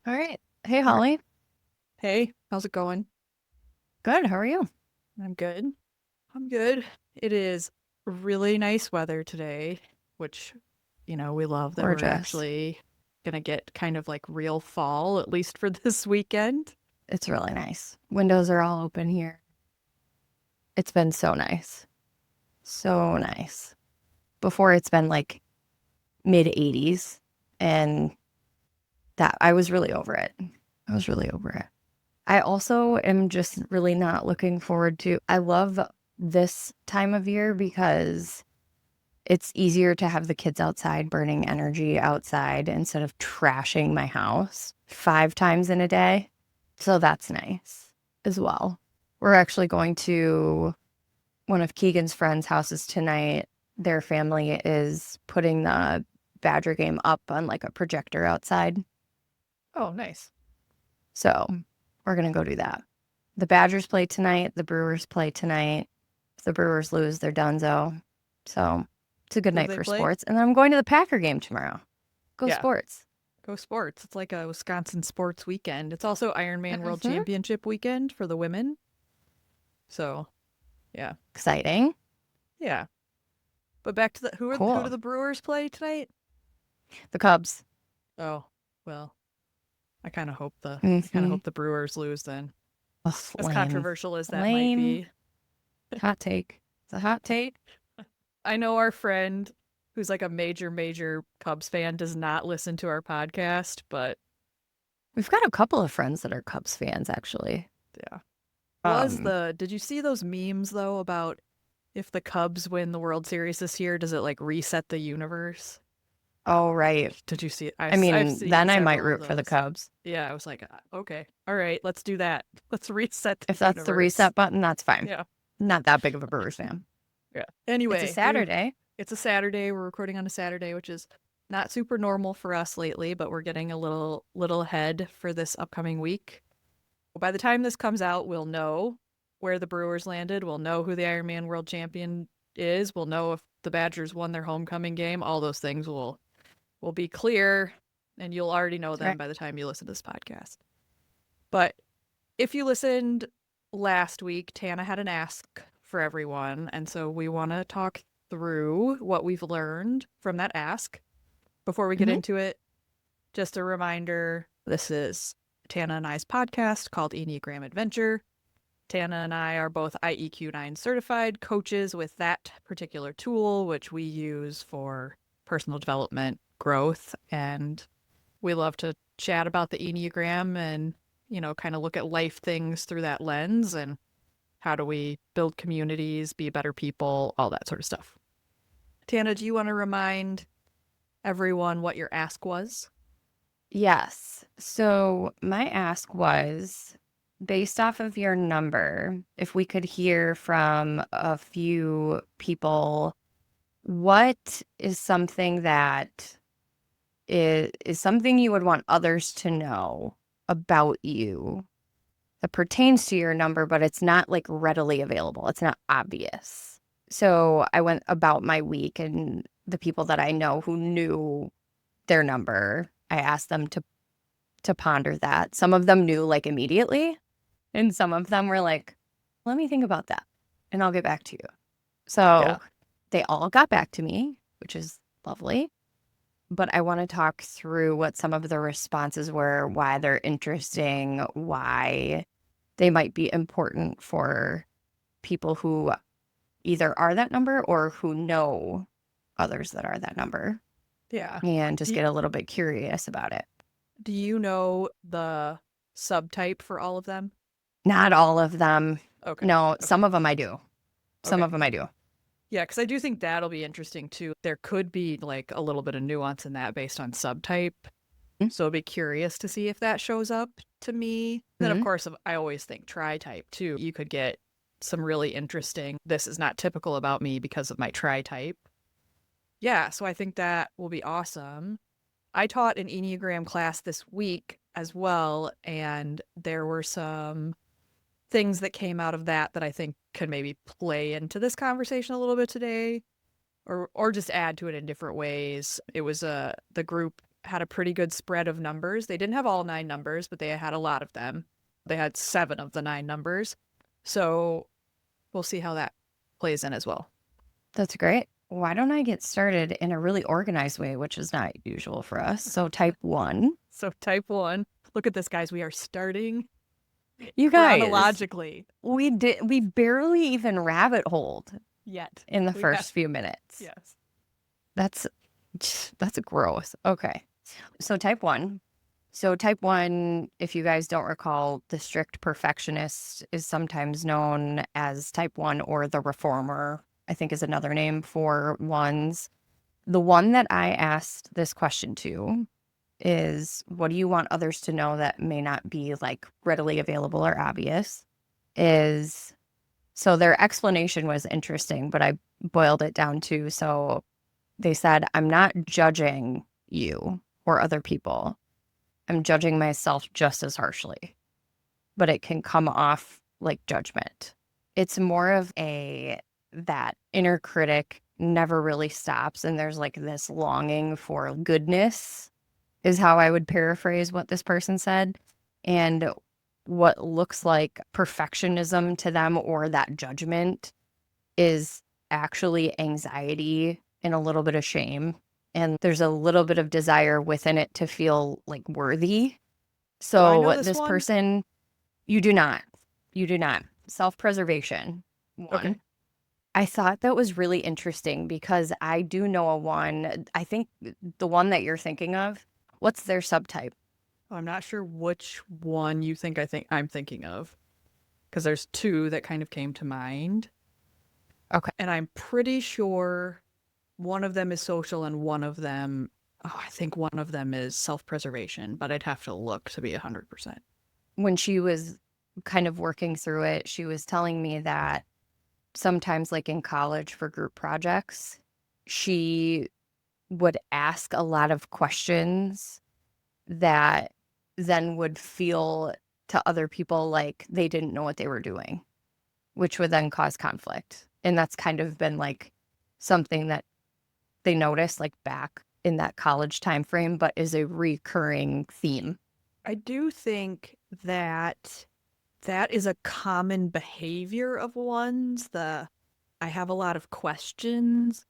All right. Hey, All right. Holly. Hey, how's it going? Good. How are you? I'm good. I'm good. It is really nice weather today, which, we love that we're Gorgeous. actually gonna get kind of like real fall, at least for this weekend. It's really nice. Windows are all open here. It's been so nice. So nice. Before it's been like mid 80s, and that I was really over it. I was really over it. I also am just really not looking forward to. I love this time of year because it's easier to have the kids outside burning energy outside instead of trashing my house 5 times in a day. So that's nice as well. We're actually going to one of Keegan's friends' houses tonight. Their family is putting the Badger game up on like a projector outside. Oh, nice. So we're going to go do that. The Badgers play tonight. The Brewers play tonight. If the Brewers lose, they're donezo. So it's a good Who do night they for play? sports. And then I'm going to the Packer game tomorrow. Go Yeah, sports. go sports. It's like a Wisconsin sports weekend. It's also Ironman World Hmm. Championship weekend for the women. So, yeah. Exciting. Yeah. But back to the who do Cool. the Brewers play tonight? The Cubs. Oh, well, I kind of Hmm. hope the Brewers lose then. Ugh, As lame. controversial as that might Lame. be. Hot take. It's a hot take. I know our friend who's like a major Cubs fan does not listen to our podcast, but We've got a couple of friends that are Cubs fans, actually. yeah. Um, Did you see those memes though about if the Cubs win the World Series this year, does it like reset the universe? oh, right. Did you see it? I I've mean, seen then I might several of root for the those. Cubs. Yeah, I was like, okay, all right, let's do that. Let's reset the If that's the universe. reset button, that's fine. Yeah, Not that big of a Brewers fan. yeah. It's a Anyway, we Saturday. it's a Saturday. We're recording on a Saturday, which is not super normal for us lately, but we're getting a little ahead for this upcoming week. By the time this comes out, we'll know where the Brewers landed. We'll know who the Ironman World Champion is. We'll know if the Badgers won their homecoming game. All those things will be clear, and you'll already know That's them right. by the time you listen to this podcast. But if you listened last week, Tana had an ask for everyone, and so we want to talk through what we've learned from that ask. Before we get Hmm. into it, just a reminder, this is Tana and I's podcast called Enneagram Adventure. Tana and I are both IEQ 9 certified coaches with that particular tool, which we use for personal development, growth, and we love to chat about the Enneagram and, kind of look at life things through that lens and how do we build communities, be better people, all that sort of stuff. Tana, do you want to remind everyone what your ask was? Yes. So my ask was based off of your number, if we could hear from a few people, what is something that is something you would want others to know about you that pertains to your number, but it's not like readily available. It's not obvious. So I went about my week and the people that I know who knew their number, I asked them to ponder that. Some of them knew like immediately, and some of them were like, let me think about that and I'll get back to you. Yeah. So they all got back to me, which is lovely. But I want to talk through what some of the responses were, why they're interesting, why they might be important for people who either are that number or who know others that are that number, Yeah. and just Do, get a little bit curious about it. do you know the subtype for all of them? Not all of them. Okay. No, Okay. some of them I do. Some Okay. of them I do. Yeah, because I do think that'll be interesting too. There could be like a little bit of nuance in that based on subtype. So I'll be curious to see if that shows up to me. Then, of Mm-hmm. course, I always think tri type too. You could get some really interesting, this is not typical about me because of my tri type. Yeah, so I think that will be awesome. I taught an Enneagram class this week as well, and there were some things that came out of that that I think could maybe play into this conversation a little bit today or just add to it in different ways. It was the group had a pretty good spread of numbers. They didn't have all 9 numbers, but they had a lot of them. They had 7 of the 9 numbers. So we'll see how that plays in as well. That's great. Why don't I get started in a really organized way, which is not usual for us? So type 1. So type 1, look at this, guys. We are starting You guys, chronologically we barely even rabbit holed yet. in the We have, first few minutes. yes. That's gross. Okay. So type 1. So type 1, if you guys don't recall, the strict perfectionist is sometimes known as type 1, or the reformer, I think is another name for ones. The one that I asked this question to is, what do you want others to know that may not be like readily available or obvious? Is so their explanation was interesting, but I boiled it down to, so they said, I'm not judging you or other people. I'm judging myself just as harshly, but it can come off like judgment. It's more of that inner critic never really stops. And there's like this longing for goodness, is how I would paraphrase what this person said. And what looks like perfectionism to them, or that judgment, is actually anxiety and a little bit of shame. And there's a little bit of desire within it to feel like worthy. Do I know So this this one? person, you do not. You do not. Self-preservation, Okay. 1. I thought that was really interesting because I do know a 1. I think the one that you're thinking of, what's their subtype? I'm not sure which one you think I'm thinking of, because there's 2 that kind of came to mind. Okay. And I'm pretty sure one of them is social and one of them, oh, I think one of them is self-preservation, but I'd have to look to be 100%. When she was kind of working through it, she was telling me that sometimes, like in college for group projects, she would ask a lot of questions that then would feel to other people like they didn't know what they were doing, which would then cause conflict. And that's kind of been like something that they noticed like back in that college time frame, but is a recurring theme. I do think that that is a common behavior of ones. I have a lot of questions,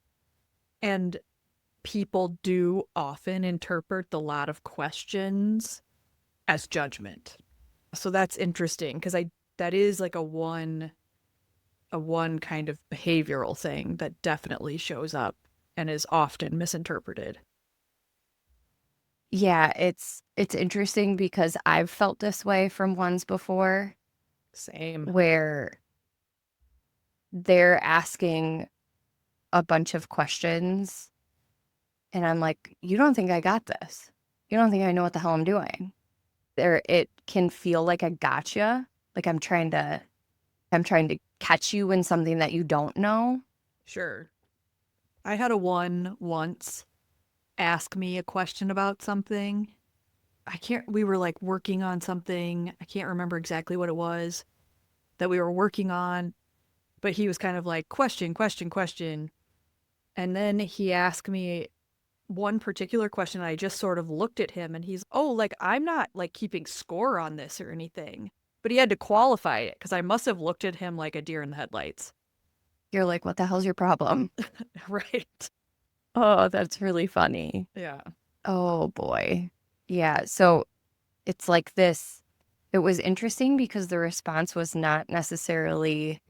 and people do often interpret the lot of questions as judgment. So that's interesting, because I that is like a one kind of behavioral thing that definitely shows up and is often misinterpreted. Yeah, it's interesting because I've felt this way from ones before, Same. where they're asking a bunch of questions and I'm like, you don't think I got this. You don't think I know what the hell I'm doing. It can feel like a gotcha, like I'm trying to catch you in something that you don't know. Sure. I had a one once ask me a question about something. We were like working on something. I can't remember exactly what it was that we were working on, but he was kind of like, question, question, question. And then he asked me one particular question. I just sort of looked at him and he's, oh, like, I'm not like keeping score on this or anything. But he had to qualify it because I must have looked at him like a deer in the headlights. You're like, what the hell's your problem? Right. Oh, that's really funny. Yeah. Oh boy. Yeah. So it's like this. It was interesting because the response was not necessarily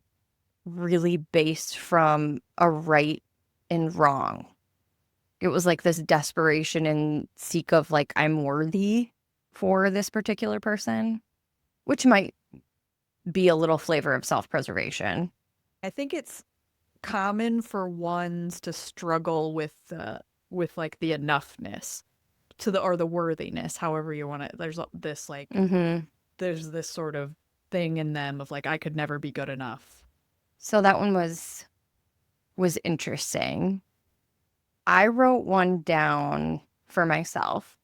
really based from a right and wrong. It was like this desperation and seek of like, I'm worthy for this particular person, which might be a little flavor of self-preservation. I think it's common for ones to struggle with like the enoughness to the or the worthiness, however you want to. This like Mm-hmm. there's this sort of thing in them of like I could never be good enough. So that one was interesting. I wrote one down for myself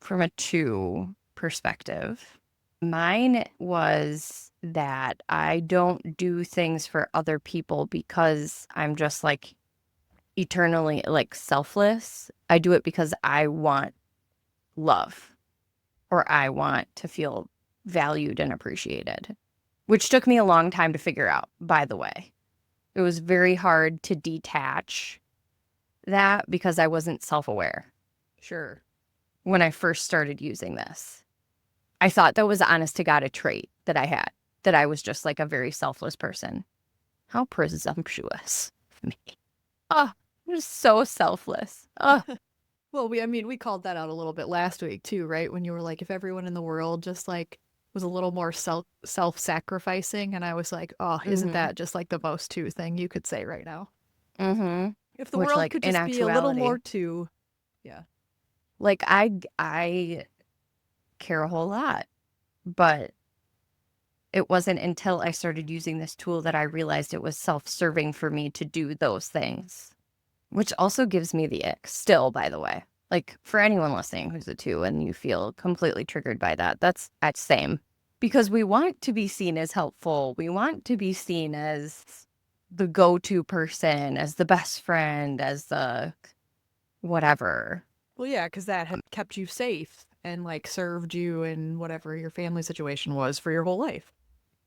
from a 2 perspective. Mine was that I don't do things for other people because I'm just like eternally like selfless. I do it because I want love or I want to feel valued and appreciated, which took me a long time to figure out, by the way. It was very hard to detach that because I wasn't self-aware Sure. when I first started using this. I thought that was honest to God a trait that I had, that I was just like a very selfless person. How presumptuous of me. Oh, I'm just so selfless. Oh, Well, we called that out a little bit last week too, right? When you were like, if everyone in the world just like was a little more self-sacrificing, and I was like, oh, isn't mm-hmm, that just like the most two thing you could say right now? mm-hmm. If the Which world like could in just be a little actuality, more two, yeah, like I care a whole lot, but it wasn't until I started using this tool that I realized it was self-serving for me to do those things, which also gives me the ick still, by the way. Like for anyone listening who's a two and you feel completely triggered by that, that's at same. Because we want to be seen as helpful. We want to be seen as the go-to person, as the best friend, as the whatever. well, yeah, because that had kept you safe and like served you in whatever your family situation was for your whole life.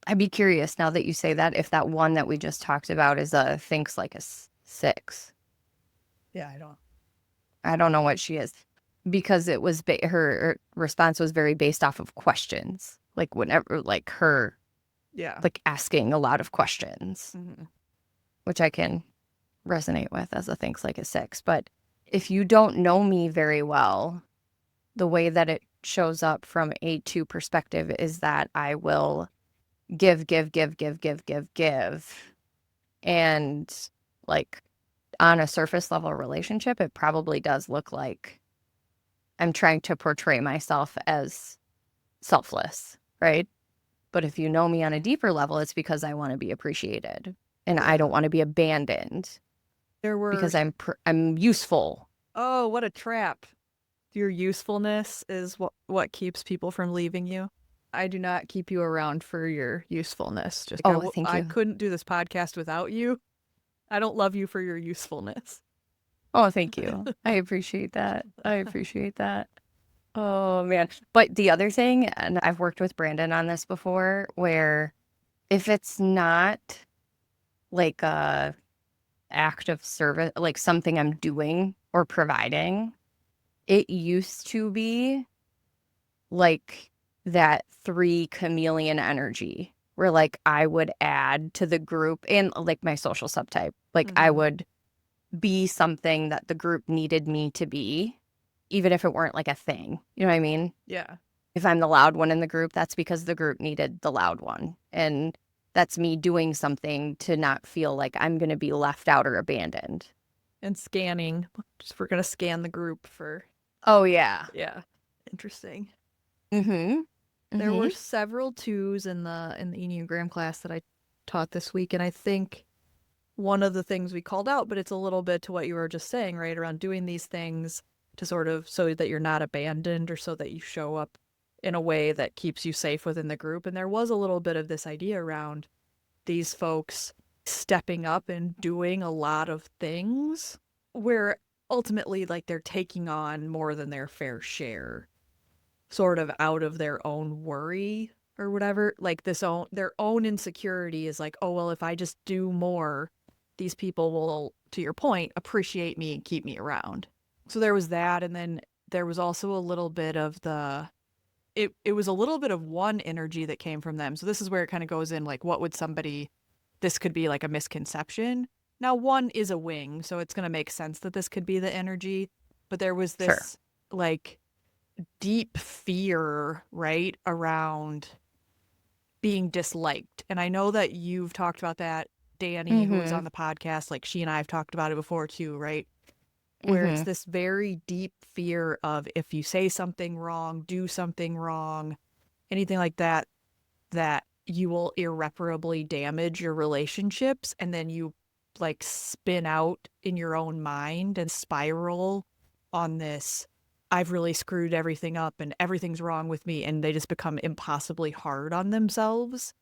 I'd be curious now that you say that if that one that we just talked about is a thinks like a six. Yeah, I don't. I don't know what she is because it was her response was very based off of questions. Like whenever like her Yeah. like asking a lot of questions, Mm-hmm. which I can resonate with as a thinks like a six. But if you don't know me very well, the way that it shows up from a two perspective is that I will give, give, give, give, give, give, give. And like on a surface level relationship, it probably does look like I'm trying to portray myself as selfless, right? But if you know me on a deeper level, it's because I want to be appreciated and I Yeah. don't want to be abandoned There were. because I'm useful. Oh, what a trap! Your usefulness is what keeps people from leaving you. I do not keep you around for your usefulness. Just like Oh, thank I you. couldn't do this podcast without you. I don't love you for your usefulness. Oh, thank you. I appreciate that. I appreciate that. Oh man. But the other thing, and I've worked with Brandon on this before, where if it's not like a act of service, like something I'm doing or providing, it used to be like that three chameleon energy where like I would add to the group and like my social subtype. Like I Mm-hmm. would be something that the group needed me to be, even if it weren't like a thing. You know what I mean? Yeah. If I'm the loud one in the group, that's because the group needed the loud one. And that's me doing something to not feel like I'm going to be left out or abandoned. And scanning. Just we're gonna scan the group for. Oh, yeah. Yeah. Interesting. Mm-hmm. There Mm-hmm. were several twos in the Enneagram class that I taught this week, and I think one of the things we called out, but it's a little bit to what you were just saying, right? Around doing these things to sort of so that you're not abandoned or so that you show up in a way that keeps you safe within the group. And there was a little bit of this idea around these folks stepping up and doing a lot of things where ultimately like they're taking on more than their fair share sort of out of their own worry or whatever, like this own their own insecurity is like, oh well, if I just do more, these people will, to your point, appreciate me and keep me around. So there was that, and then there was also a little bit of the it was a little bit of one energy that came from them. So this is where it kind of goes in like what would somebody, this could be like a misconception. Now one is a wing, so it's going to make sense that this could be the energy, but there was Sure. this like deep fear, right, around being disliked. And I know that you've talked about that, Danny, who was Mm-hmm. on the podcast, like she and I have talked about it before too, right? Where it's Mm-hmm. this very deep fear of if you say something wrong, do something wrong, anything like that, that you will irreparably damage your relationships. And then you like spin out in your own mind and spiral on this, I've really screwed everything up and everything's wrong with me. And they just become impossibly hard on themselves,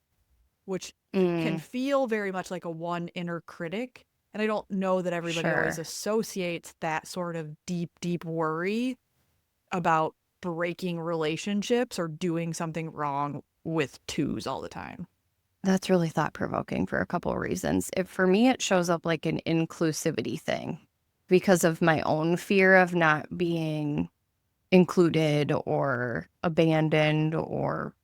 which can Mm. feel very much like a one inner critic. And I don't know that everybody always Sure. associates that sort of deep, deep worry about breaking relationships or doing something wrong with twos all the time. That's really thought-provoking for a couple of reasons. For me, it shows up like an inclusivity thing because of my own fear of not being included or abandoned or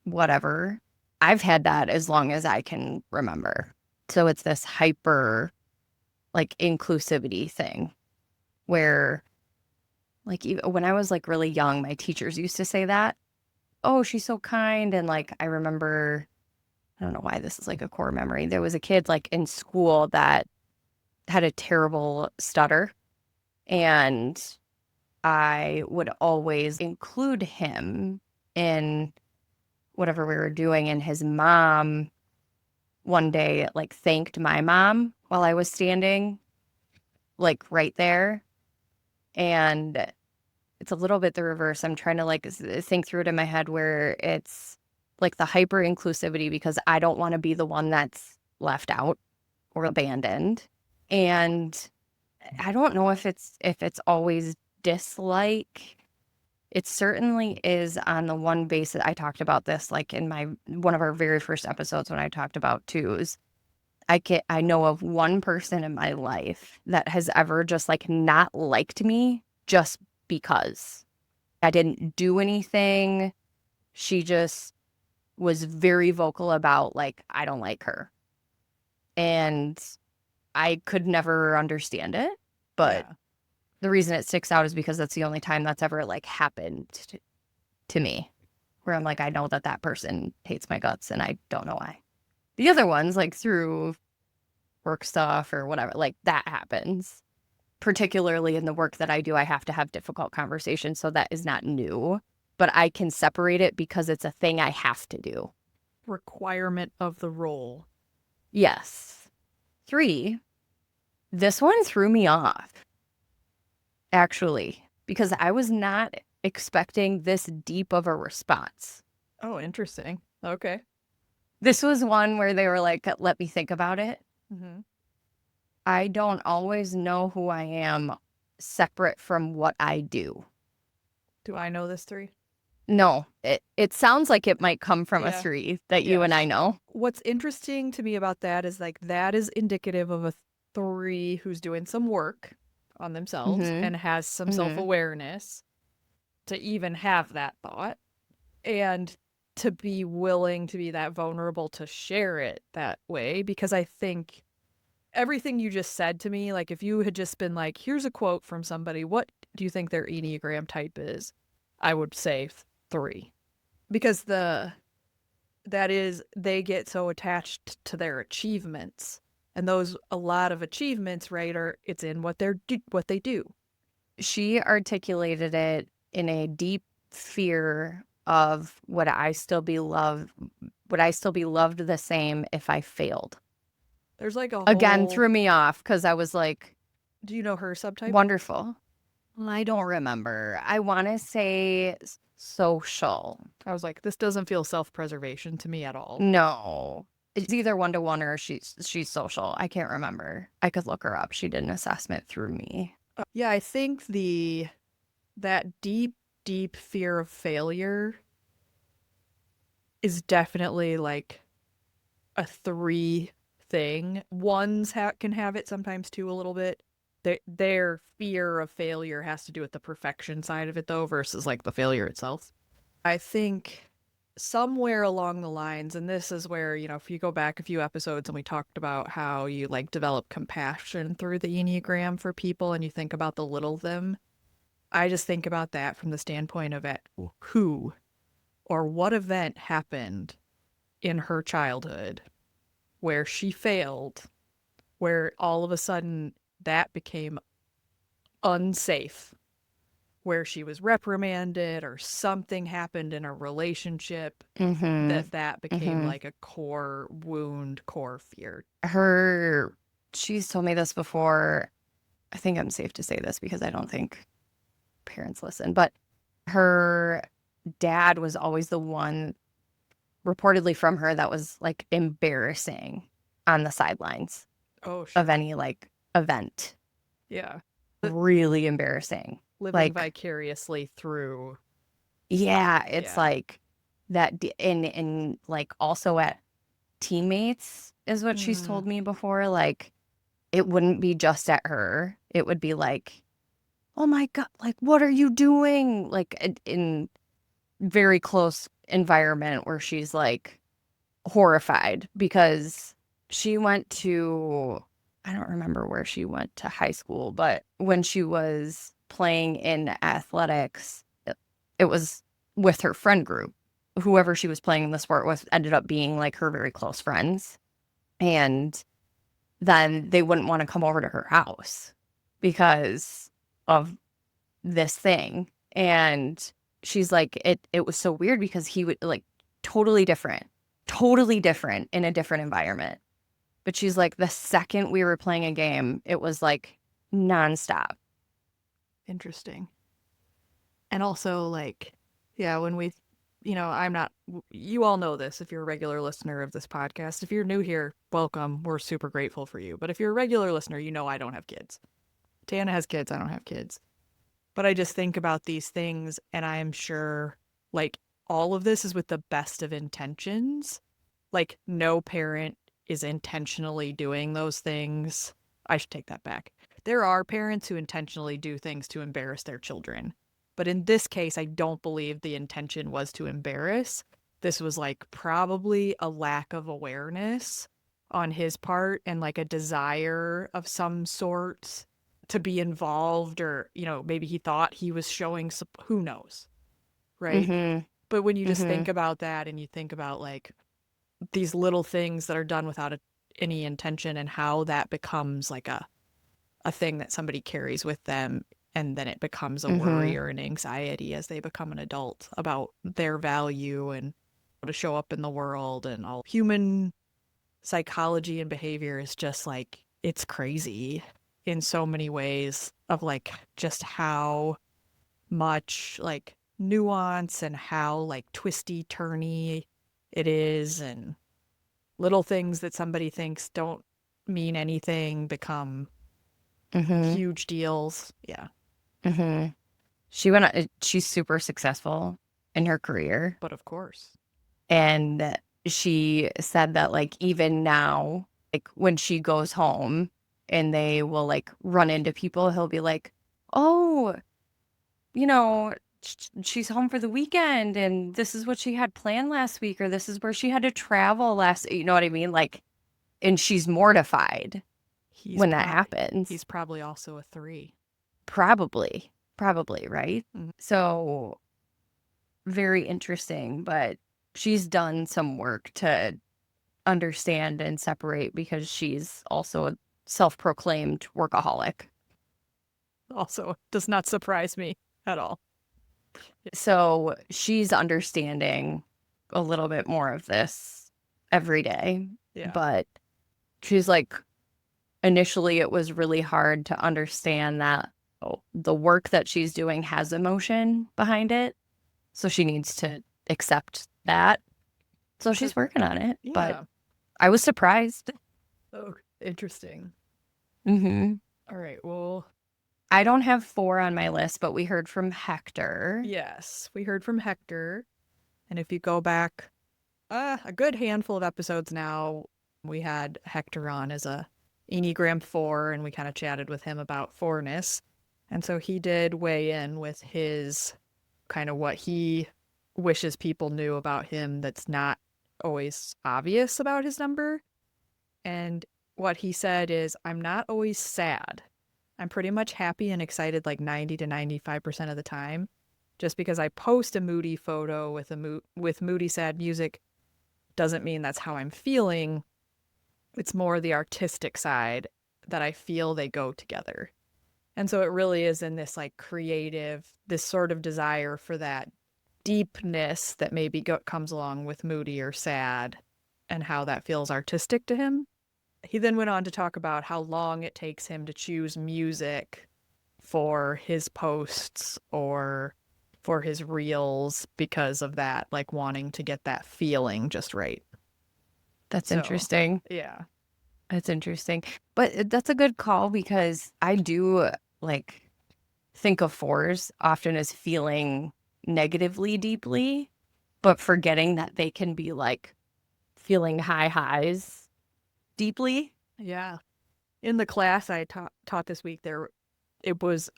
whatever. I've had that as long as I can remember. So it's this hyper like inclusivity thing where like even when I was like really young, my teachers used to say that, "Oh, she's so kind." And like I remember, I don't know why this is like a core memory. There was a kid like in school that had a terrible stutter, and I would always include him in whatever we were doing. And his mom one day like thanked my mom while I was standing like right there. And it's a little bit the reverse. I'm trying to like think through it in my head where it's like the hyper inclusivity because I don't want to be the one that's left out or abandoned. And I don't know if it's always dislike. It certainly is on the one basis I talked about this like in my one of our very first episodes when I talked about twos. I know of one person in my life that has ever just like not liked me just because I didn't do anything. She just was very vocal about like I don't like her. And I could never understand it, but Yeah. the reason it sticks out is because that's the only time that's ever like happened to me where I'm like I know that that person hates my guts and I don't know why. The other ones like through work stuff or whatever, like that happens. Particularly in the work that I do, I have to have difficult conversations. So that is not new, but I can separate it because it's a thing I have to do. Requirement of the role. Yes. Three, this one threw me off, actually, because I was not expecting this deep of a response. Oh, interesting. Okay. This was one where they were like, let me think about it. Mm-hmm. I don't always know who I am separate from what I do. Do I know this three? No, it sounds like it might come from a Yeah. three that you and I Yes. know. What's interesting to me about that is like that is indicative of a three who's doing some work on themselves Mhm. and has some self Mhm. awareness to even have that thought and to be willing to be that vulnerable to share it that way. Because I think everything you just said to me, like if you had just been like, here's a quote from somebody, what do you think their Enneagram type is? I would say three. Because that is they get so attached to their achievements. And those a lot of achievements, right, are it's in what they do. She articulated it in a deep fear of would I still be loved the same if I failed? There's like a Again, whole threw me off because I was like, do you know her subtype? wonderful. I don't remember. I want to say social. I was like, this doesn't feel self-preservation to me at all. No. It's either one to one or she's social. I can't remember. I could look her up. She did an assessment through me. Yeah, I think the that deep, deep fear of failure is definitely like a three thing. Can have it sometimes too a little bit. Their fear of failure has to do with the perfection side of it though versus like the failure itself. I think somewhere along the lines, and this is where, if you go back a few episodes and we talked about how you like develop compassion through the Enneagram for people and you think about the little them, I just think about that from the standpoint of at who or what event happened in her childhood where she failed, where all of a sudden that became unsafe, where she was reprimanded or something happened in a relationship Mm-hmm. that became Mm-hmm. like a core wound, core fear. Her, she's told me this before. I think I'm safe to say this because I don't think parents listen, but her dad was always the one reportedly from her that was like embarrassing on the sidelines. Oh, of sure. any like event. Yeah. Really embarrassing. Living Like, vicariously through. yeah, it's Yeah. like that. And like also at teammates is what she's Mm, told me before. Like, it wouldn't be just at her. It would be like, oh my God, like, what are you doing? Like, in very close environment where she's like horrified because she went to, I don't remember where she went to high school, but when she was playing in athletics, it was with her friend group. Whoever she was playing the sport with ended up being like her very close friends. And then they wouldn't want to come over to her house because of this thing. And she's like, it was so weird because he would like totally different in a different environment. But she's like, the second we were playing a game, it was like nonstop. interesting. And also, like, yeah, when we, I'm not, you all know this if you're a regular listener of this podcast. If you're new here, welcome. We're super grateful for you. But if you're a regular listener, you know I don't have kids. Tana has kids. I don't have kids. But I just think about these things, and I'm sure, like, all of this is with the best of intentions. Like, no parent is intentionally doing those things. I should take that back. There are parents who intentionally do things to embarrass their children. But in this case, I don't believe the intention was to embarrass. This was like probably a lack of awareness on his part and like a desire of some sort to be involved, or, maybe he thought he was showing, who knows, right? Mm-hmm. But when you just Mm-hmm. think about that and you think about like these little things that are done without any intention, and how that becomes like a thing that somebody carries with them, and then it becomes a Mm-hmm. worry or an anxiety as they become an adult about their value and how to show up in the world. And all human psychology and behavior is just like, it's crazy in so many ways, of like just how much like nuance and how like twisty turny it is, and little things that somebody thinks don't mean anything become Mm-hmm. huge deals. Yeah. Mm-hmm. She's super successful in her career. But of course. And she said that like even now, like when she goes home and they will like run into people, he'll be like, oh, you know, she's home for the weekend and this is what she had planned last week, or this is where she had to travel last, you know what I mean? Like, and she's mortified He's when that pro happens. he's probably also a 3. Probably, right? Mhm. So very interesting, but she's done some work to understand and separate because she's also a self-proclaimed workaholic. Also does not surprise me at all. So she's understanding a little bit more of this every day. Yeah. But she's like, initially, it was really hard to understand that the work that she's doing has emotion behind it. So she needs to accept that. So she's working on it. But Yeah. I was surprised. Oh, interesting. Hmm. All right. Well, I don't have 4 on my list, but we heard from Hector. yes, we heard from Hector. And if you go back a good handful of episodes now, we had Hector on as a Enneagram 4, and we kind of chatted with him about fourness. And so he did weigh in with his kind of what he wishes people knew about him that's not always obvious about his number. And what he said is, I'm not always sad. I'm pretty much happy and excited like 90 to 95% of the time. Just because I post a moody photo with with moody sad music doesn't mean that's how I'm feeling. It's more the artistic side that I feel they go together. And so it really is in this like creative, this sort of desire for that deepness that maybe comes along with moody or sad, and how that feels artistic to him. He then went on to talk about how long it takes him to choose music for his posts or for his reels because of that, like wanting to get that feeling just right. That's So, interesting. yeah. That's interesting. But that's a good call because I do like think of fours often as feeling negatively deeply, but forgetting that they can be like feeling high highs deeply. Yeah. In the class I taught this week, it was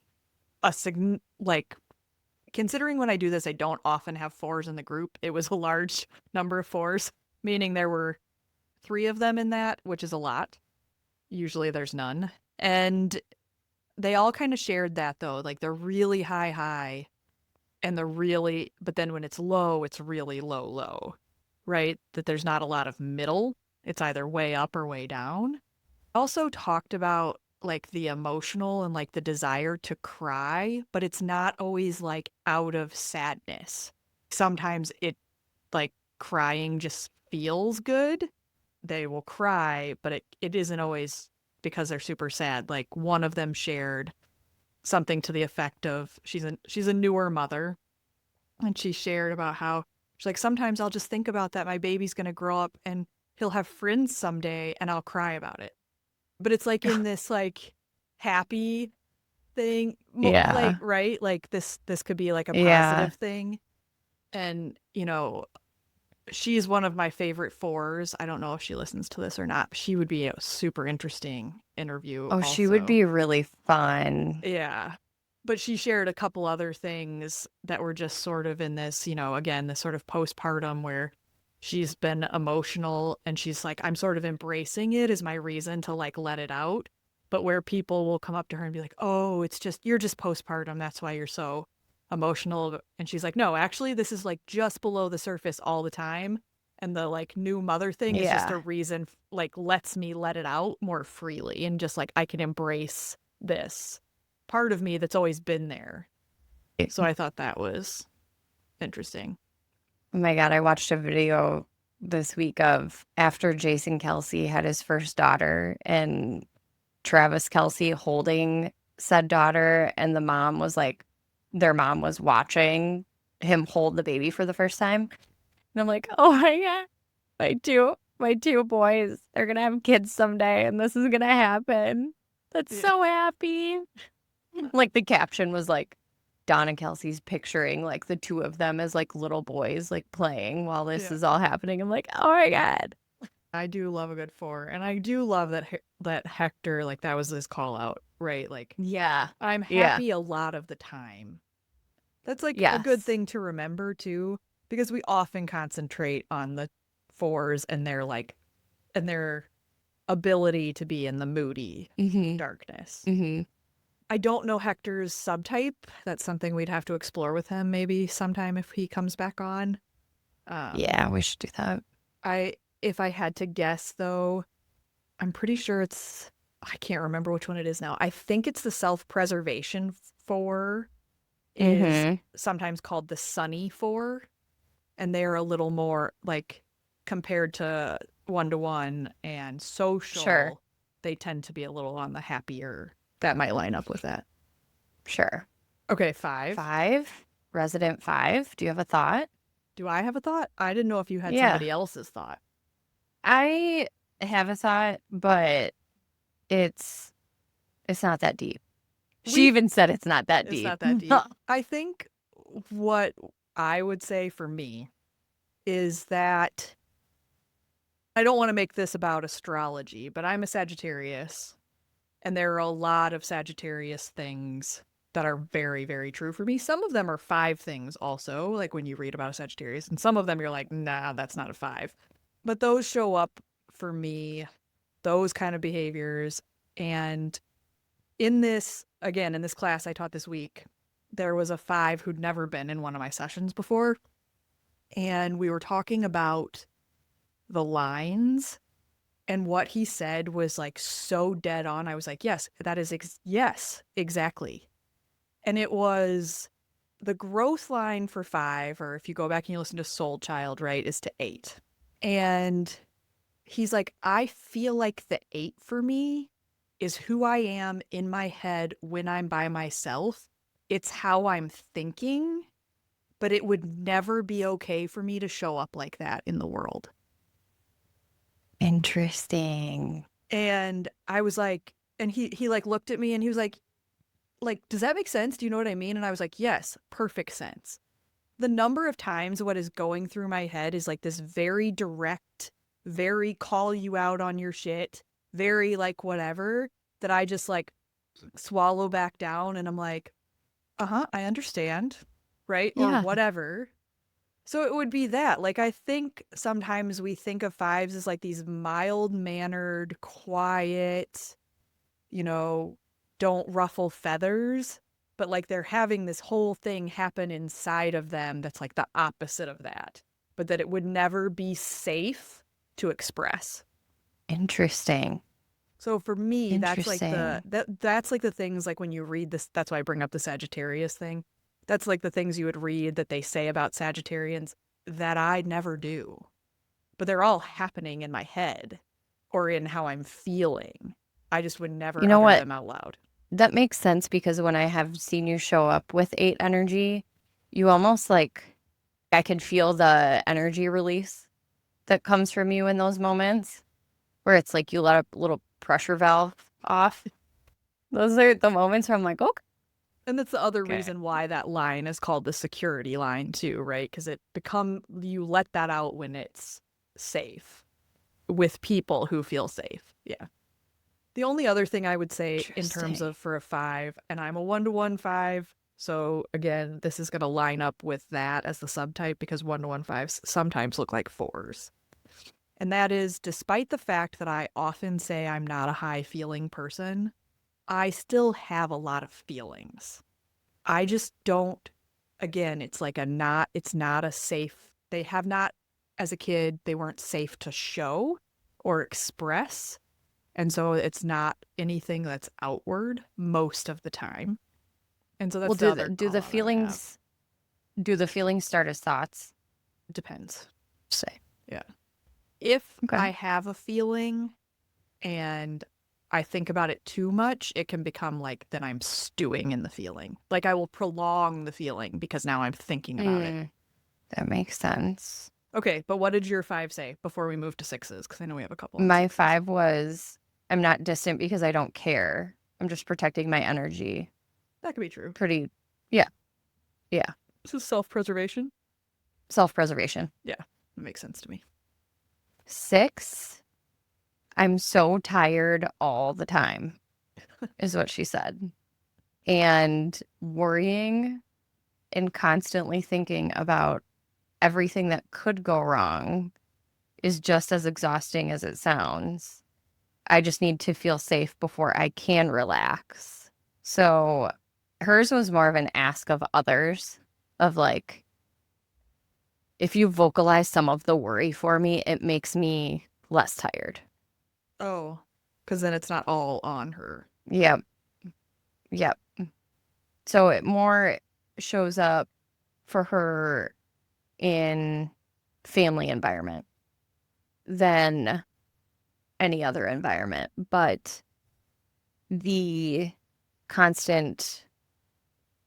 like, considering when I do this, I don't often have fours in the group. It was a large number of fours, meaning there were 3 of them in that, which is a lot. Usually there's none. And they all kind of shared that though, like they're really high and but then when it's low, it's really low, right? That there's not a lot of middle. It's either way up or way down. Also talked about like the emotional and like the desire to cry, but it's not always like out of sadness. Sometimes like crying just feels good. They will cry, but it isn't always because they're super sad. Like one of them shared something to the effect of she's a newer mother, and she shared about how she's like, sometimes I'll just think about that my baby's going to grow up and he'll have friends someday and I'll cry about it. But it's like in this like happy thing, like, Yeah. right? Like this could be like a Yeah. positive thing. And she's one of my favorite fours. I don't know if she listens to this or not. She would be a super interesting interview Oh, she would also. be really fun. Yeah. But she shared a couple other things that were just sort of in this, again, this sort of postpartum where she's been emotional and she's like, I'm sort of embracing it as my reason to like let it out. But where people will come up to her and be like, oh, you're just postpartum. That's why you're so emotional. And she's like, no, actually, this is like just below the surface all the time. And the like new mother thing is just Yeah. a reason, like, lets me let it out more freely and just like I can embrace this part of me that's always been there. So I thought that was interesting. Oh my God, I watched a video this week of after Jason Kelsey had his first daughter and Travis Kelsey holding said daughter, and the mom was like, their mom was watching him hold the baby for the first time. And I'm like, oh my God, my two boys, they're gonna have kids someday, and this is gonna happen. That's Yeah. so happy. Like the caption was like, Donna Kelsey's picturing like the two of them as like little boys like playing while this Yeah. is all happening. I'm like, oh my God. I do love a good four. And I do love that Hector, like, that was his call out, right? Like, Yeah. I'm Yeah. happy a lot of the time. That's like a good Yes. thing to remember too, because we often concentrate on the fours and their ability to be in the moody Mm-hmm. darkness. Mm-hmm. I don't know Hector's subtype. That's something we'd have to explore with him maybe sometime if he comes back on. Um, Yeah, we should do that. I if I had to guess though, I'm pretty sure I can't remember which one it is now. I think it's the self-preservation four is Mm-hmm. sometimes called the sunny four, and they're a little more like compared to one-to-one and Sure. social, they tend to be a little on the happier. That might line up with that. Sure. Okay, 5. 5. Resident 5. Do you have a thought? Do I have a thought? I didn't know if you had Yeah. somebody else's thought. I have a thought, but it's it's not that deep. She We even said it's not that It's deep. not that deep. I think what I would say for me is that I don't want to make this about astrology, but I'm a Sagittarius, and there are a lot of Sagittarius things that are very, very true for me. Some of them are 5 things also, like when you read about a Sagittarius, and some of them you're like, nah, that's not a 5. But those show up for me, those kind of behaviors. And in this class I taught this week, there was a 5 who'd never been in one of my sessions before. And we were talking about the lines, and what he said was like so dead on. I was like, yes, yes, exactly. And it was the growth line for 5, or if you go back and you listen to Soul Child, right, is to 8. And he's like, I feel like the 8 for me is who I am in my head when I'm by myself. It's how I'm thinking, but it would never be okay for me to show up like that in the world. Interesting. And I was like, and he like looked at me and he was like, does that make sense? Do you know what I mean? And I was like, yes, perfect sense. The number of times what is going through my head is like this very direct, very call you out on your shit, very like whatever, that I just like swallow back down and I'm like, uh-huh, I understand, right? Or Yeah. whatever. So it would be that. Like, I think sometimes we think of fives as like these mild mannered, quiet, you know, don't ruffle feathers, but like they're having this whole thing happen inside of them that's like the opposite of that, but that it would never be safe to express. Interesting. So for me, that's like Interesting. that's like the things like when you read this, that's why I bring up the Sagittarius thing. That's like the things you would read that they say about Sagittarians that I never do. But they're all happening in my head or in how I'm feeling. I just would You never know utter what? them out loud. That makes sense because when I have seen you show up with eight energy, you almost like I can feel the energy release that comes from you in those moments where it's like you let a little pressure valve off. Those are the moments where I'm like, And that's the other okay. reason why that line is called the security line too, right? Because you let that out when it's safe with people who feel safe. Yeah. The only other thing I would say in terms Interesting. of for a five, and I'm a 1-to-1 five, so again, this is going to line up with that as the subtype because 1-to-1 fives sometimes look like fours. And that is despite the fact that I often say I'm not a high feeling person, I still have a lot of feelings. I just don't, again, it's not a safe, they have not, as a kid, they weren't safe to show or express. And so it's not anything that's outward most of the time. And so Well, that's the other do call the out I would have. feelings start as thoughts? It depends. Say. Yeah. If Okay. I have a feeling and I think about it too much, it can become like then I'm stewing in the feeling. Like I will prolong the feeling because now I'm thinking about it. Mm, that makes sense. Okay, but what did your five say before we move to sixes? Because I know we have a couple on My sixes. five was I'm not distant because I don't care. I'm just protecting my energy. That could be true. Pretty, yeah, yeah. This is self preservation. Self-preservation. Yeah, that makes sense to me. Six, I'm so tired all the time, is what she said. And worrying and constantly thinking about everything that could go wrong is just as exhausting as it sounds. I just need to feel safe before I can relax. So hers was more of an ask of others, of like, if you vocalize some of the worry for me, it makes me less tired. Oh, because then it's not all on her. Yep. Yep. So it more shows up for her in family environment than any other environment. But the constant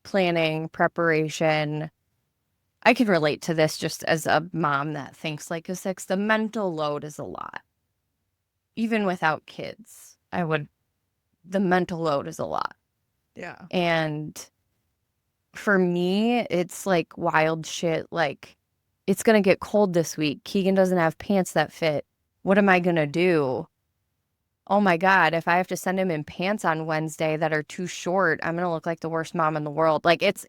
planning, preparation, I can relate to this just as a mom that thinks like a six. The mental load is a lot. Even without kids, the mental load is a lot. Yeah. And for me, it's like wild shit. Like, it's going to get cold this week. Keegan doesn't have pants that fit. What am I going to do? Oh my God, if I have to send him in pants on Wednesday that are too short, I'm going to look like the worst mom in the world. Like, it's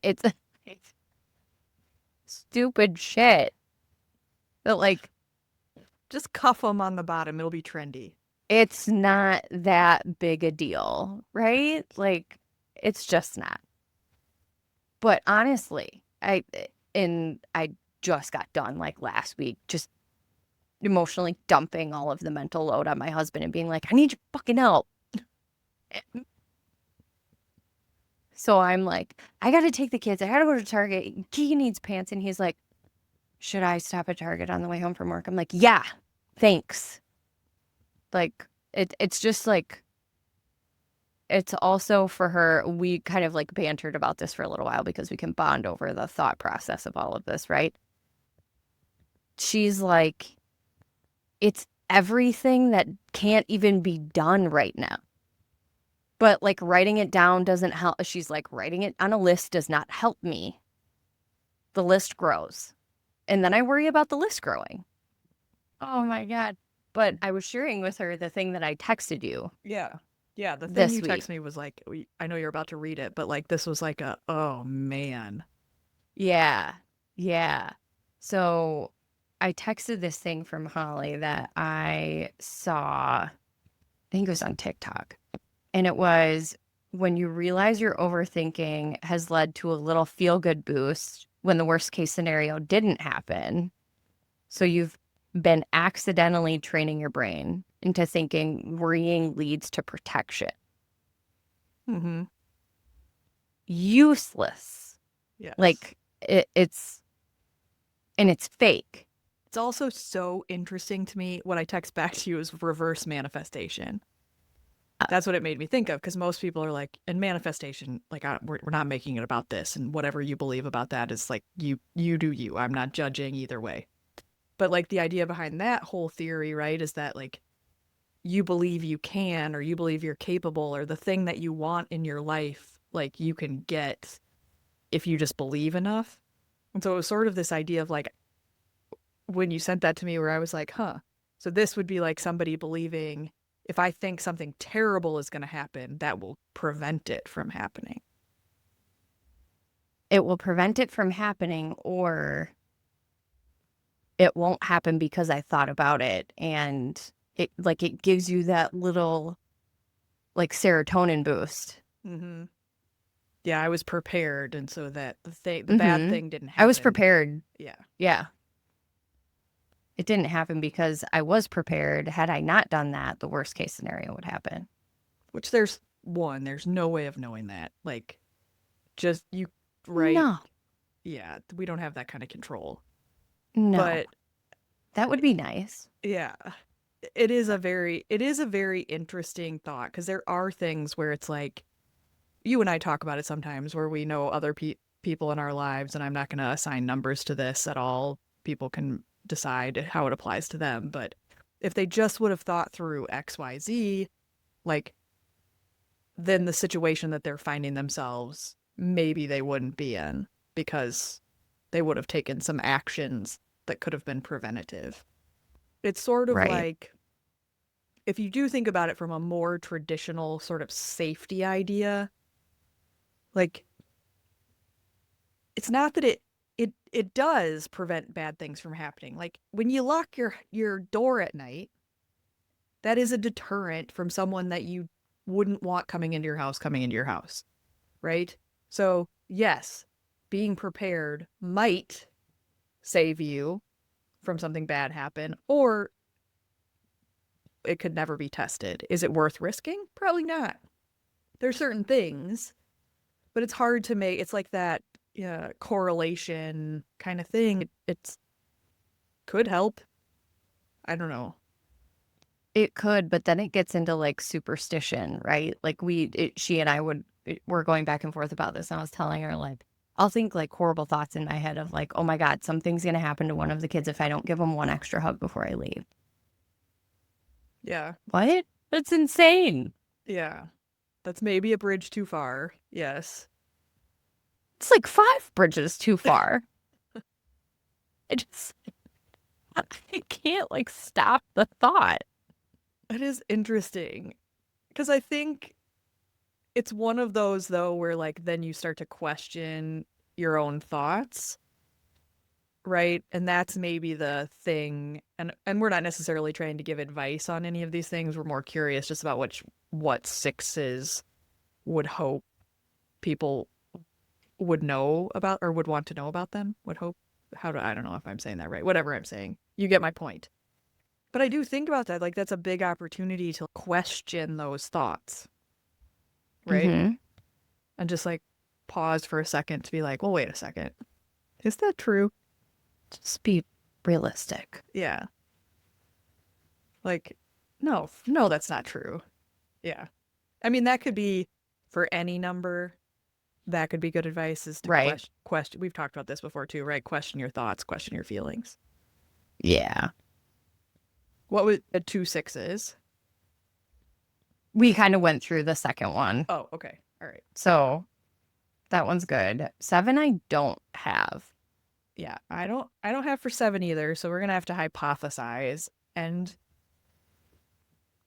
stupid shit. But like, Just cuff them on the bottom. It'll be trendy. it's not that big a deal, right? Like, it's just not. But honestly, I just got done like last week, just emotionally dumping all of the mental load on my husband and being like, I need your fucking help. So I'm like, I gotta take the kids. I gotta go to Target. Keegan needs pants. And he's like, should I stop at Target on the way home from work? I'm like, yeah, thanks. Like, it's just like, it's also for her. We kind of like bantered about this for a little while because we can bond over the thought process of all of this, right? She's like, it's everything that can't even be done right now. But like writing it down doesn't help. She's like, writing it on a list does not help me. The list grows. And then I worry about the list growing. Oh my God. But I was sharing with her the thing that I texted you Yeah. Yeah. The thing this you week. text me was like, I know you're about to read it, but like this was like a, oh man. Yeah. Yeah. So I texted this thing from Holly that I saw, I think it was on TikTok. And it was when you realize your overthinking has led to a little feel good boost when the worst case scenario didn't happen. So you've been accidentally training your brain into thinking worrying leads to protection. Mm-hmm. Useless. Yes. Like it's, and it's fake. It's also so interesting to me. What I text back to you is reverse manifestation. Uh, That's what it made me think of, because most people are like, in manifestation, like we're not making it about this, and whatever you believe about that is like you do you. I'm not judging either way. But like the idea behind that whole theory, right, is that like you believe you can, or you believe you're capable, or the thing that you want in your life, like you can get if you just believe enough. And so it was sort of this idea of like when you sent that to me, where I was like, huh. So this would be like somebody believing if I think something terrible is going to happen, that will prevent it from happening. It will prevent it from happening, or it won't happen because I thought about it. And it gives you that little like serotonin boost. Mm-hmm. Yeah, I was prepared, and so that the bad Mm-hmm. thing didn't I was happen. prepared. Yeah. Yeah. It didn't happen because I was prepared. Had I not done that, the worst case scenario would happen. Which there's no way of knowing that. Like, just you, right? No, Yeah, we don't have that kind of control. no. But That would be nice. yeah, it is a very interesting thought, because there are things where it's like you and I talk about it sometimes, where we know other people in our lives, and I'm not going to assign numbers to this at all. People can decide how it applies to them, but if they just would have thought through XYZ, like then the situation that they're finding themselves, maybe they wouldn't be in, because they would have taken some actions that could have been preventative. It's sort of Right. like, if you do think about it from a more traditional sort of safety idea, like it's not that it does prevent bad things from happening. Like when you lock your door at night, that is a deterrent from someone that you wouldn't want coming into your house, right? So, yes, being prepared might save you from something bad happen, or it could never be tested. Is it worth risking? Probably not. There's certain things, but it's hard to make. It's like that correlation kind of thing. It's could help. I don't know. It could, but then it gets into like superstition, right? Like she and I were going back and forth about this. And I was telling her, like, I'll think like horrible thoughts in my head of like, oh my God, something's going to happen to one of the kids if I don't give them one extra hug before I leave. Yeah. What? That's insane. Yeah. That's maybe a bridge too far. Yes. It's like 5 bridges too far. I just, I can't like stop the thought. It is interesting, because I think it's one of those though where like then you start to question your own thoughts, right? And that's maybe the thing. And we're not necessarily trying to give advice on any of these things. We're more curious just about what sixes would hope people would know about, or would want to know about them. Would hope, I don't know if I'm saying that right. Whatever I'm saying. You get my point. But I do think about that. Like that's a big opportunity to question those thoughts, right? Mm-hmm. And just like pause for a second to be like, well, wait a second. Is that true? Just be realistic. Yeah. Like, no, no, that's not true. Yeah. I mean, that could be for any number. That could be good advice, is to Right. question. We've talked about this before too, right? Question your thoughts, question your feelings. Yeah. What would a 2-6 is? We kind of went through the second one. Oh, okay. All right. So that one's good. 7 I don't have. Yeah, I don't have for 7 either, so we're gonna have to hypothesize. And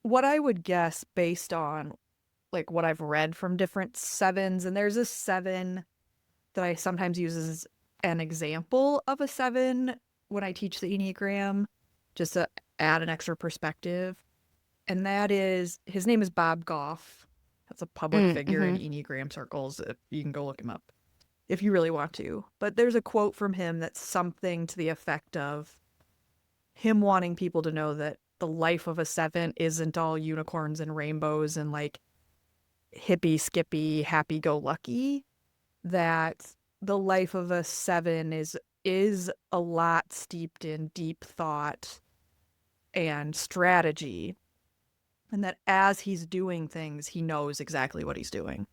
what I would guess based on like what I've read from different 7s, and there's a 7 that I sometimes use as an example of a 7 when I teach the Enneagram, just to add an extra perspective. And that is, his name is Bob Goff. That's a public figure in Mm-hmm. Enneagram circles. You can go look him up if you really want to. But there's a quote from him that's something to the effect of him wanting people to know that the life of a 7 isn't all unicorns and rainbows and like hippie, skippy, happy go lucky. That the life of a 7 is a lot steeped in deep thought and strategy, and that as he's doing things, he knows exactly what he's doing.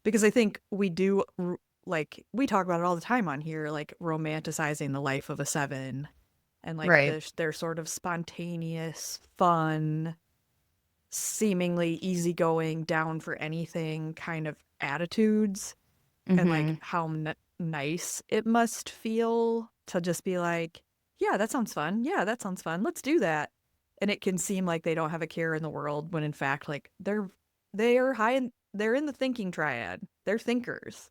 Because I think we do, like, we talk about it all the time on here, like romanticizing the life of a 7 and like Right. their sort of spontaneous, fun, seemingly easygoing, down for anything kind of attitudes, and like Mm-hmm. how nice it must feel to just be like, yeah, that sounds fun. Yeah, that sounds fun. Let's do that. And it can seem like they don't have a care in the world when in fact like they're high in they're in the thinking triad. They're thinkers.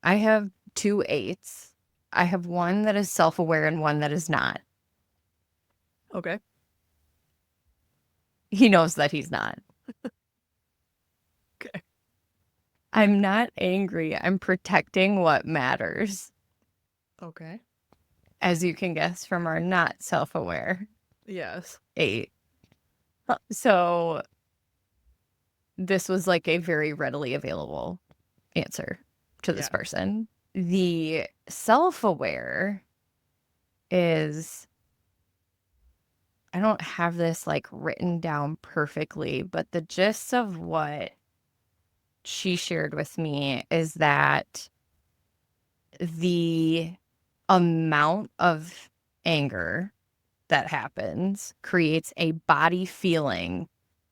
I have 2 8s. I have one that is self-aware and one that is not. Okay. He knows that he's not. Okay. I'm not angry. I'm protecting what matters, Okay. as you can guess from our not self-aware Yes. 8. So this was like a very readily available answer to this Yeah. person. The self-aware is, I don't have this like written down perfectly, but the gist of what she shared with me is that the amount of anger that happens creates a body feeling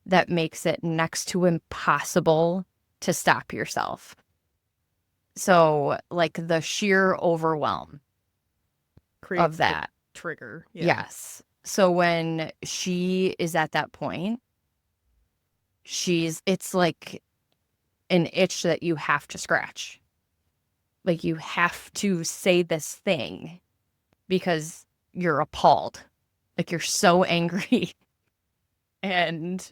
that makes it next to impossible to stop yourself. So, like the sheer overwhelm of Creates the that. trigger. Yeah. Yes. So, when she is at that point, it's like an itch that you have to scratch. Like, you have to say this thing because you're appalled. Like, you're so angry. And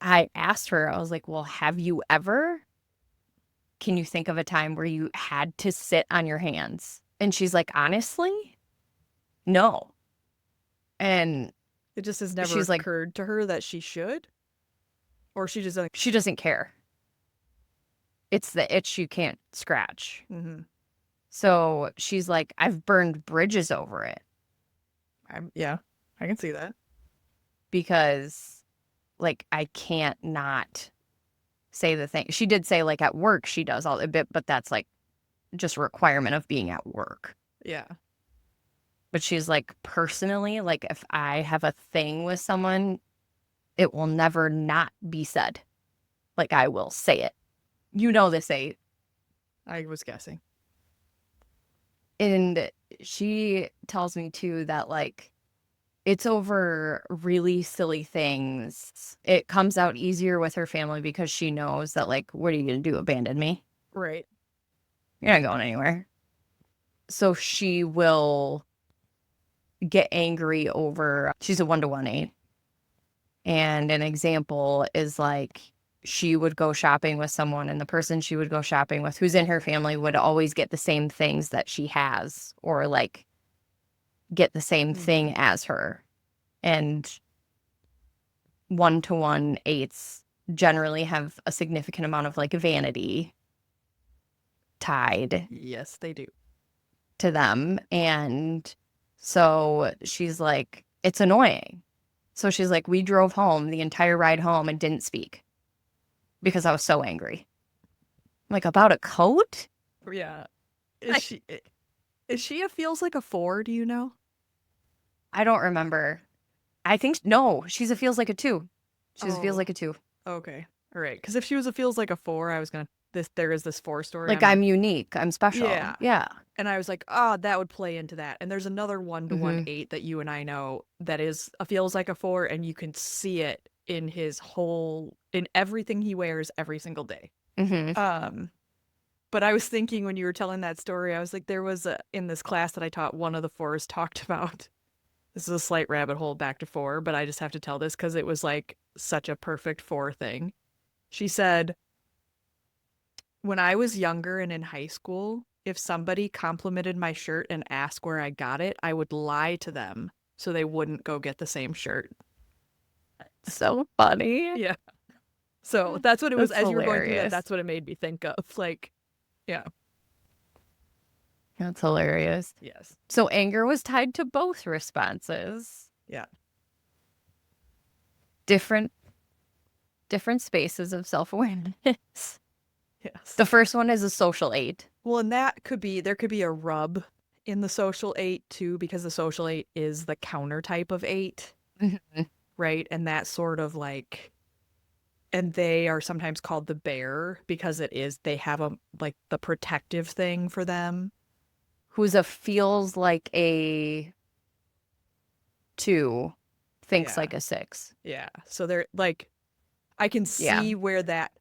I asked her, I was like, well, have you ever? Can you think of a time where you had to sit on your hands? And she's like, honestly, no. And It just has never she's like, occurred to her that she should, or she just like, she doesn't care. It's the itch you can't scratch. mm-hmm. So she's like, I've burned bridges over it Yeah, I can see that. because, like, I can't not say the thing. She did say, like, at work, she does all a bit, but that's like just a requirement of being at work. Yeah. But she's like, personally, like, if I have a thing with someone, it will never not be said. Like, I will say it. You know, this 8. I was guessing. And she tells me too that, like, it's over really silly things. It comes out easier with her family because she knows that, like, what are you going to do? Abandon me? Right. You're not going anywhere. So she will get angry over, she's a 1-to-1 8. And an example is like, she would go shopping with someone, and the person she would go shopping with who's in her family would always get the same things that she has, or like get the same thing as her. And 1-to-1 8s generally have a significant amount of like vanity tied Yes, they do. to them. And so she's like, it's annoying. So she's like, we drove home the entire ride home and didn't speak because I was so angry. I'm like, about a coat? Yeah. Is she a feels like a 4, do you know? I don't remember. I think, no, she's a feels like a 2. She's a feels Oh, like a 2. okay. All right. Because if she was a feels like a 4, I was gonna there is this 4 story. Like, I'm I'm like, unique. I'm special. yeah. Yeah. And I was like, oh, that would play into that. And there's another 1-to-1 Mm-hmm. 8 that you and I know that is a feels like a 4, and you can see it in in everything he wears every single day. Mm-hmm. Um, but I was thinking when you were telling that story, I was like, there was in this class that I taught, one of the 4s talked about, this is a slight rabbit hole back to 4, but I just have to tell this because it was like such a perfect 4 thing. She said, when I was younger and in high school, if somebody complimented my shirt and asked where I got it, I would lie to them so they wouldn't go get the same shirt. So funny. Yeah. So that's what it was. That's As you were going through that, hilarious. that's what it made me think of. Like, yeah. That's hilarious. Yes. So anger was tied to both responses. Yeah. Different spaces of self-awareness. Yes. The first one is a social 8. Well, and there could be a rub in the social 8 too, because the social 8 is the counter type of 8, Mm-hmm. right? And that sort of like, and they are sometimes called the bear because they have a like the protective thing for them. Who's a feels like a 2, thinks Yeah. like a 6. Yeah. So they're like, I can Yeah. see where that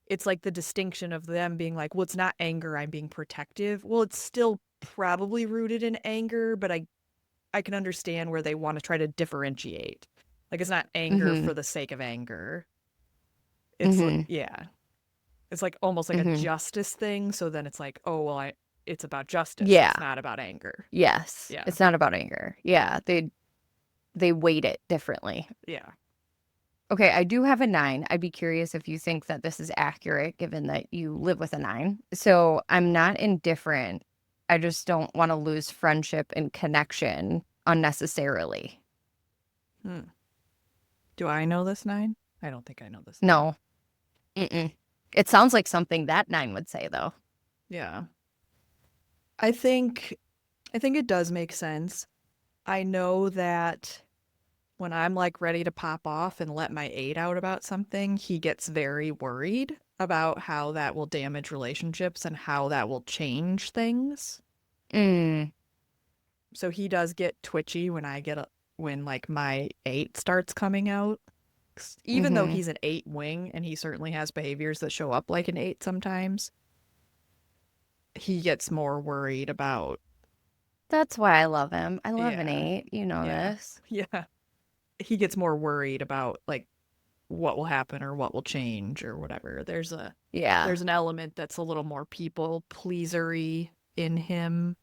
it's like the distinction of them being like, well, it's not anger, I'm being protective. Well, it's still probably rooted in anger, but I can understand where they want to try to differentiate. Like it's not anger Mm-hmm. for the sake of anger. It's like, Mm-hmm. yeah. It's like almost like a Mm-hmm. justice thing. So then it's like, oh, well, it's about justice. Yeah. It's not about anger. Yes. Yeah. It's not about anger. Yeah. They weight it differently. Yeah. Okay, I do have a 9. I'd be curious if you think that this is accurate given that you live with a 9. So I'm not indifferent. I just don't want to lose friendship and connection unnecessarily. Hmm. Do I know this 9? I don't think I know this 9. No. Mm-mm. It sounds like something that 9 would say, though. Yeah. I think it does make sense. I know that when I'm like ready to pop off and let my 8 out about something, he gets very worried about how that will damage relationships and how that will change things. Mm. So he does get twitchy when like my 8 starts coming out. Even though Mm-hmm. he's an 8 wing and he certainly has behaviors that show up like an 8 sometimes, he gets more worried about, That's why I love him. I love an yeah, 8. You know yeah, this. yeah. He gets more worried about like what will happen or what will change or whatever. Yeah. There's an element that's a little more people pleasery in him.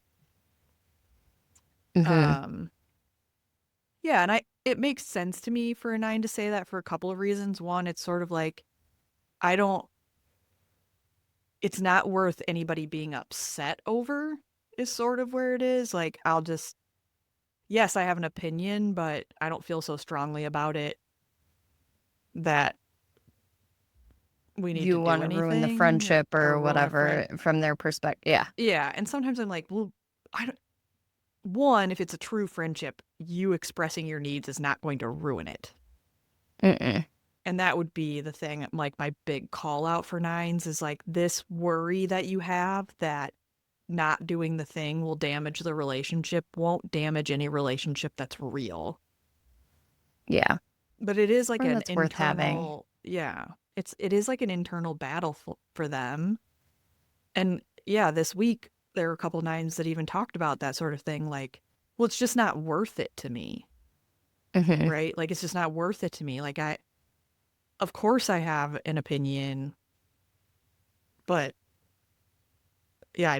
Mm-hmm. Um yeah, and I it makes sense to me for a 9 to say that for a couple of reasons. One, it's sort of like I don't it's not worth anybody being upset over is sort of where it is. Like I'll just yes, I have an opinion, but I don't feel so strongly about it that we need to You do want to ruin the anything friendship or or ruin a friend. whatever from their perspective. Yeah. Yeah, and sometimes I'm like, well, I don't one, if it's a true friendship, you expressing your needs is not going to ruin it. Mm-mm. And that would be the thing, like my big call out for 9s is like this worry that you have that not doing the thing will damage the relationship won't damage any relationship that's real. Yeah. But it is like Or an that's worth having. internal, yeah, it is like an internal battle for them. And yeah, this week there were a couple 9s that even talked about that sort of thing. Like, well, it's just not worth it to me, Mm-hmm. right? Like, it's just not worth it to me. Like, of course, I have an opinion, but yeah,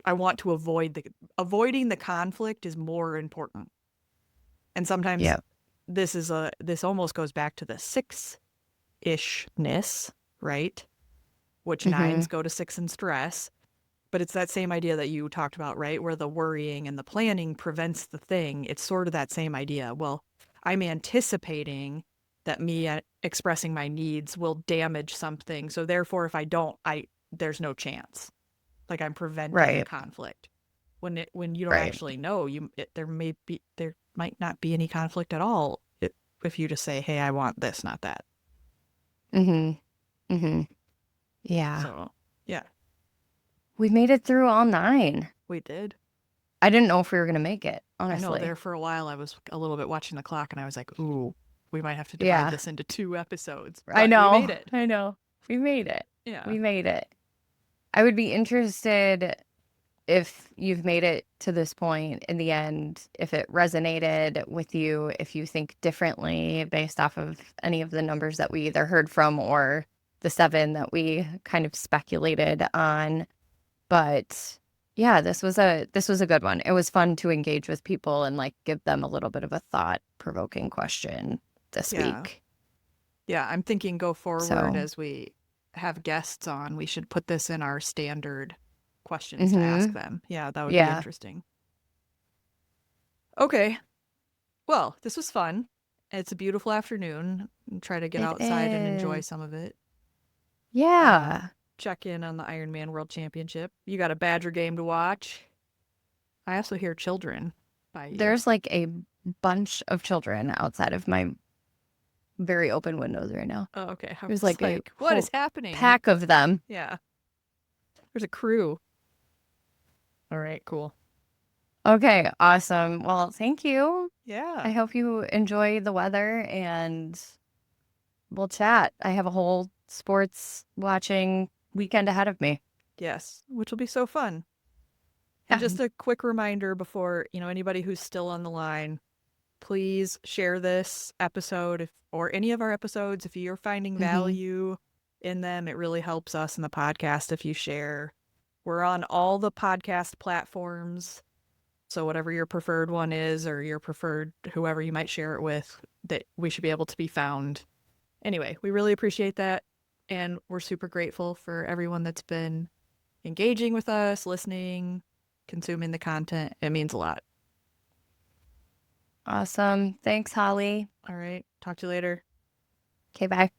I want to avoiding the conflict is more important. And sometimes Yeah. this almost goes back to the 6-ishness, right? Which Mm-hmm. 9s go to 6 and stress. But it's that same idea that you talked about, right? Where the worrying and the planning prevents the thing. It's sort of that same idea. Well, I'm anticipating that me expressing my needs will damage something. So therefore, if I don't, there's no chance. Like I'm preventing a Right. conflict. when you don't Right. actually know, there might not be any conflict at all if you just say, "Hey, I want this, not that." Mm-hmm. Mm-hmm. Yeah. So, yeah, We made it through all 9. we did. I didn't know if we were gonna make it, I know there honestly. for a while I was a little bit watching the clock and I was like, "Ooh, we might have to divide Yeah. this into 2 episodes," I but we made know. it. I know. We made it. Yeah. We made it. I would be interested if you've made it to this point in the end, if it resonated with you, if you think differently based off of any of the numbers that we either heard from or the 7 that we kind of speculated on. But yeah, this was a good one. It was fun to engage with people and like give them a little bit of a thought-provoking question this Yeah. week. Yeah, I'm thinking go forward So, as we have guests on, we should put this in our standard questions to ask mhm. them. Yeah, that would be Yeah, interesting. Okay. Well, this was fun. It's a beautiful afternoon. Try to get it outside and enjoy is. some of it. Uh, Yeah. check in on the Ironman World Championship. You got a Badger game to watch. I also hear children by you. There's like a bunch of children outside of my very open windows right now. Oh, okay. I There's was like a like, what is whole happening? pack of them. Yeah, there's a crew. All right, cool. Okay, awesome. Well, thank you. I Yeah. hope you enjoy the weather and we'll chat. I have a whole sports watching weekend ahead of me. Yes, which will be so fun. And Yeah. just a quick reminder before, anybody who's still on the line, please share this episode or any of our episodes if you're finding Mm-hmm. value in them. It really helps us in the podcast if you share. We're on all the podcast platforms. So whatever your preferred one is or your preferred whoever you might share it with, that we should be able to be found. Anyway, we really appreciate that. And we're super grateful for everyone that's been engaging with us, listening, consuming the content. It means a lot. Awesome. Thanks, Holly. All right. Talk to you later. Okay, bye.